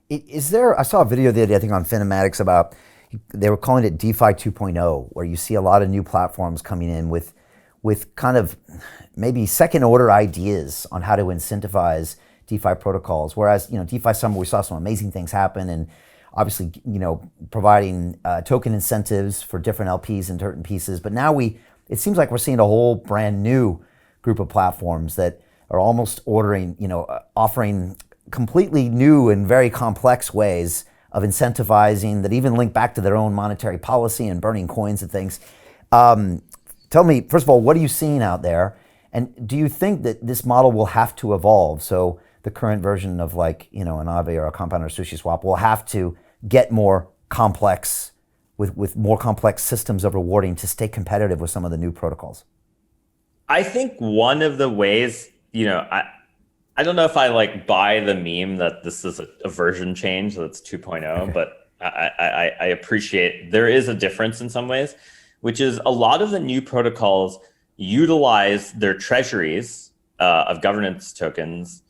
Is there? I saw a video the other day, I think, on Finematics about they were calling it DeFi 2.0, where you see a lot of new platforms coming in with kind of maybe second order ideas on how to incentivize DeFi protocols. Whereas, DeFi Summer, we saw some amazing things happen, and obviously, providing token incentives for different LPs and certain pieces. But now it seems like we're seeing a whole brand new group of platforms that are almost offering completely new and very complex ways of incentivizing that even link back to their own monetary policy and burning coins and things. Tell me, first of all, what are you seeing out there? And do you think that this model will have to evolve? So the current version of an Aave or a Compound or Sushi Swap will have to get more complex with more complex systems of rewarding to stay competitive with some of the new protocols? I think one of the ways, I don't know if I buy the meme that this is a version change that's 2.0, okay. But I appreciate there is a difference in some ways, which is a lot of the new protocols utilize their treasuries of governance tokens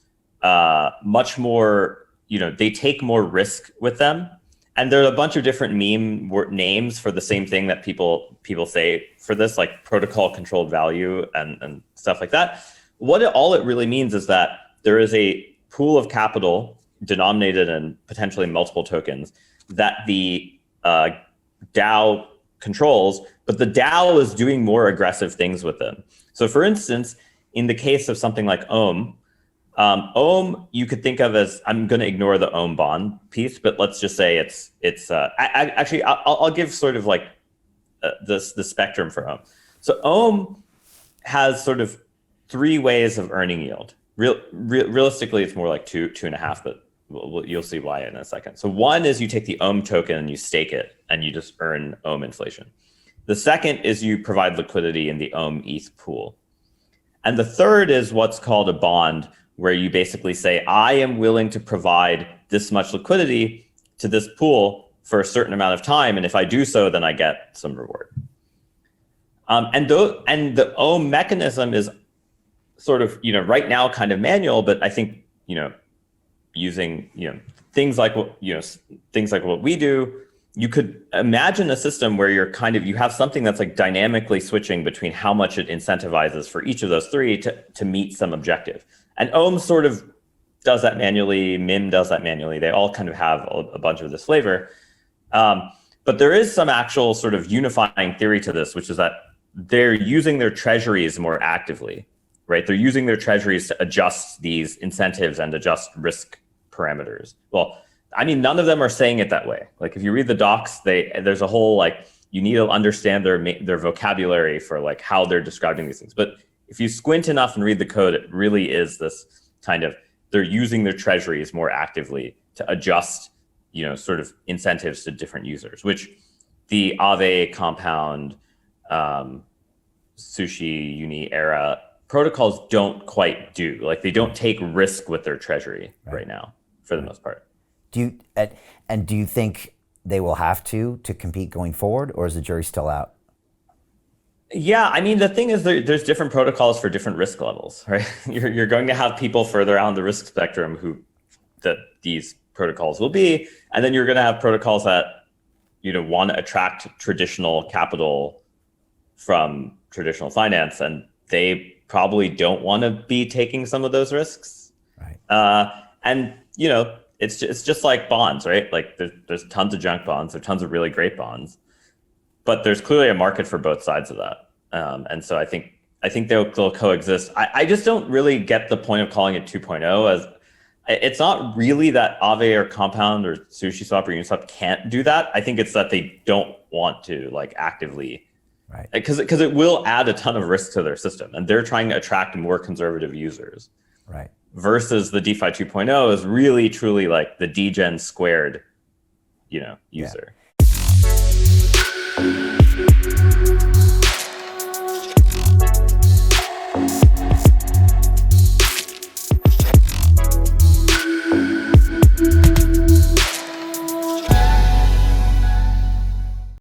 much more, they take more risk with them. And there are a bunch of different meme names for the same thing that people say for this, like protocol controlled value and stuff like that. All it really means is that there is a pool of capital denominated in potentially multiple tokens that the DAO controls, but the DAO is doing more aggressive things with them. So for instance, in the case of something like Ohm, you could think of as, I'm going to ignore the Ohm bond piece, but let's just say actually, I'll give sort of like the spectrum for Ohm. So Ohm has sort of three ways of earning yield. Realistically, it's more like 2.5, but you'll see why in a second. So one is you take the Ohm token and you stake it and you just earn Ohm inflation. The second is you provide liquidity in the Ohm ETH pool. And the third is what's called a bond, where you basically say, I am willing to provide this much liquidity to this pool for a certain amount of time. And if I do so, then I get some reward. And the Ohm mechanism is sort of, right now kind of manual, but I think, using, things like what we do, you could imagine a system where you have something that's like dynamically switching between how much it incentivizes for each of those three to meet some objective. And Ohm sort of does that manually, MIM does that manually. They all kind of have a bunch of this flavor. But there is some actual sort of unifying theory to this, which is that they're using their treasuries more actively, right? They're using their treasuries to adjust these incentives and adjust risk parameters. Well, I mean, none of them are saying it that way. Like if you read the docs, there's a whole, you need to understand their vocabulary for how they're describing these things. But if you squint enough and read the code, it really is this kind of, they're using their treasuries more actively to adjust, sort of incentives to different users, which the Aave, Compound, Sushi, Uni, Era protocols don't quite do. They don't take risk with their treasury right now, for the most part. Do you think they will have to compete going forward, or is the jury still out? Yeah, I mean, the thing is there's different protocols for different risk levels, right? You're going to have people further on the risk spectrum that these protocols will be, and then you're going to have protocols that want to attract traditional capital from traditional finance, and they probably don't want to be taking some of those risks. Right. And it's just like bonds, right? There's tons of junk bonds, there's tons of really great bonds. But there's clearly a market for both sides of that. And so I think they'll coexist. I just don't really get the point of calling it 2.0 as it's not really that Aave or Compound or Sushi Swap or Uniswap can't do that. I think it's that they don't want to actively, right? Because it will add a ton of risk to their system, and they're trying to attract more conservative users. Right. Versus the DeFi 2.0 is really truly the degen squared, user. Yeah.